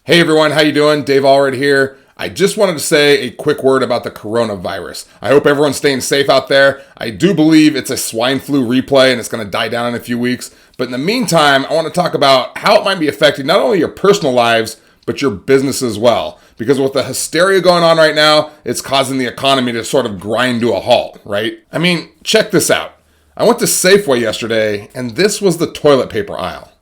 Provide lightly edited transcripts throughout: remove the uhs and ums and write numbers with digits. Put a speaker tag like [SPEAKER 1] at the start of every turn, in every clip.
[SPEAKER 1] Hey everyone, how you doing? Dave Allred here. I just wanted to say a quick word about the coronavirus. I hope everyone's staying safe out there. I do believe it's a swine flu replay and it's going to die down in a few weeks. But in the meantime, I want to talk about how it might be affecting not only your personal lives, but your business as well. Because with the hysteria going on right now, it's causing the economy to sort of grind to a halt, right? I mean, check this out. I went to Safeway yesterday and this was the toilet paper aisle.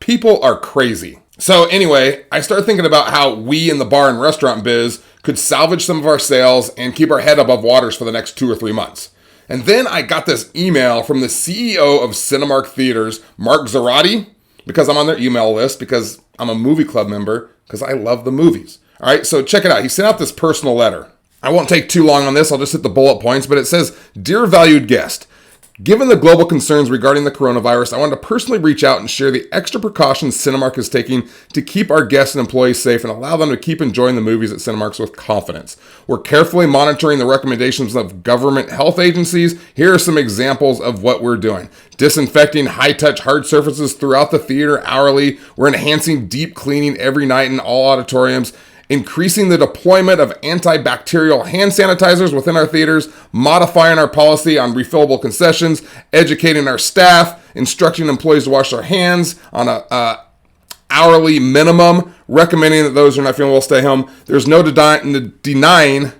[SPEAKER 1] People are crazy. So anyway, I started thinking about how we in the bar and restaurant biz could salvage some of our sales and keep our head above waters for the next 2 or 3 months. And then I got this email from the CEO of Cinemark Theaters, Mark Zarati, because I'm on their email list, because I'm a movie club member, because I love the movies. All right, so check it out. He sent out this personal letter. I won't take too long on this. I'll just hit the bullet points, but it says, "Dear valued guest, given the global concerns regarding the coronavirus, I wanted to personally reach out and share the extra precautions Cinemark is taking to keep our guests and employees safe and allow them to keep enjoying the movies at Cinemarks with confidence. We're carefully monitoring the recommendations of government health agencies. Here are some examples of what we're doing. Disinfecting high-touch hard surfaces throughout the theater hourly. We're enhancing deep cleaning every night in all auditoriums. Increasing the deployment of antibacterial hand sanitizers within our theaters, modifying our policy on refillable concessions, educating our staff, instructing employees to wash their hands on a hourly minimum, recommending that those who are not feeling well stay home. There's no denying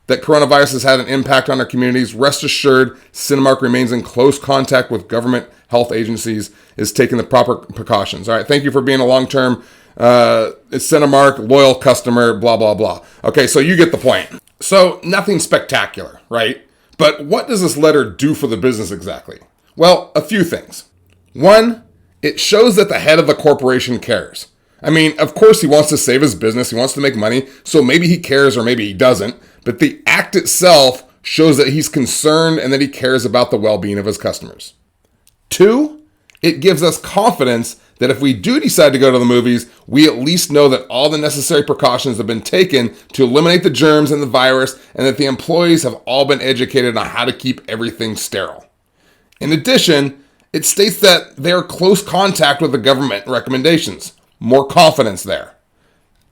[SPEAKER 1] that coronavirus has had an impact on our communities. Rest assured, Cinemark remains in close contact with government health agencies, is taking the proper precautions." All right, thank you for being a long-term Cinemark loyal customer, blah, blah, blah. Okay, so you get the point. So nothing spectacular, right? But what does this letter do for the business exactly? Well, a few things. One, it shows that the head of the corporation cares. I mean, of course he wants to save his business, he wants to make money, so maybe he cares or maybe he doesn't, but the act itself shows that he's concerned and that he cares about the well-being of his customers. Two, it gives us confidence that if we do decide to go to the movies, we at least know that all the necessary precautions have been taken to eliminate the germs and the virus, and that the employees have all been educated on how to keep everything sterile. In addition, it states that they are close contact with the government recommendations. More confidence there.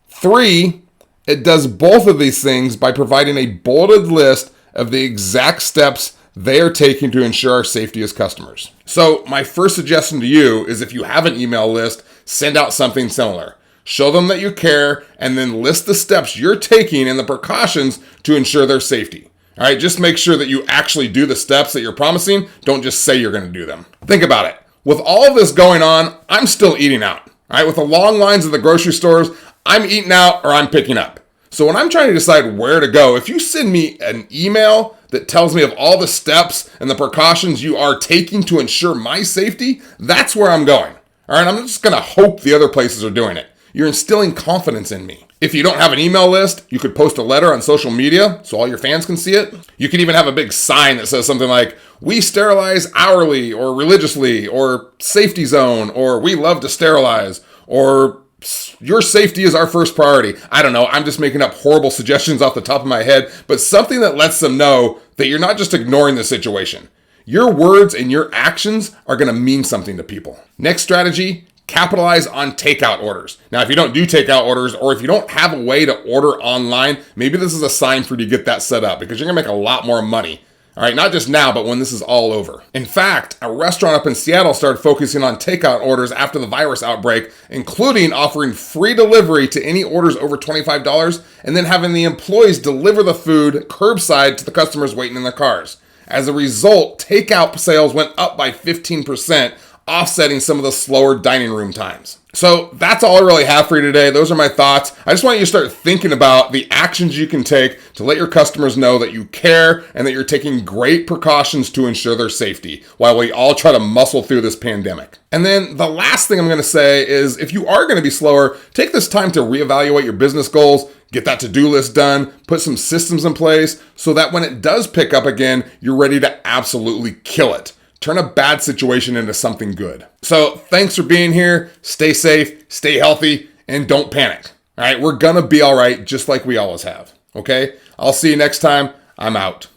[SPEAKER 1] Three, it does both of these things by providing a bulleted list of the exact steps they are taking to ensure our safety as customers. So my first suggestion to you is if you have an email list, send out something similar. Show them that you care and then list the steps you're taking and the precautions to ensure their safety. All right, just make sure that you actually do the steps that you're promising. Don't just say you're going to do them. Think about it. With all of this going on, I'm still eating out. All right, with the long lines at the grocery stores, I'm eating out or I'm picking up. So when I'm trying to decide where to go, if you send me an email that tells me of all the steps and the precautions you are taking to ensure my safety, that's where I'm going. All right, I'm just going to hope the other places are doing it. You're instilling confidence in me. If you don't have an email list, you could post a letter on social media so all your fans can see it. You could even have a big sign that says something like, "We sterilize hourly," or "religiously," or "safety zone," or "we love to sterilize," or "your safety is our first priority." I don't know. I'm just making up horrible suggestions off the top of my head, but something that lets them know that you're not just ignoring the situation. Your words and your actions are going to mean something to people. Next strategy, capitalize on takeout orders. Now, if you don't do takeout orders, or if you don't have a way to order online, maybe this is a sign for you to get that set up, because you're going to make a lot more money. All right, not just now, but when this is all over. In fact, a restaurant up in Seattle started focusing on takeout orders after the virus outbreak, including offering free delivery to any orders over $25, and then having the employees deliver the food curbside to the customers waiting in their cars. As a result, takeout sales went up by 15%, offsetting some of the slower dining room times. So that's all I really have for you today. Those are my thoughts. I just want you to start thinking about the actions you can take to let your customers know that you care and that you're taking great precautions to ensure their safety while we all try to muscle through this pandemic. And then the last thing I'm going to say is if you are going to be slower, take this time to reevaluate your business goals, get that to-do list done, put some systems in place so that when it does pick up again, you're ready to absolutely kill it. Turn a bad situation into something good. So thanks for being here. Stay safe, stay healthy, and don't panic. All right, we're gonna be all right, just like we always have. Okay? I'll see you next time. I'm out.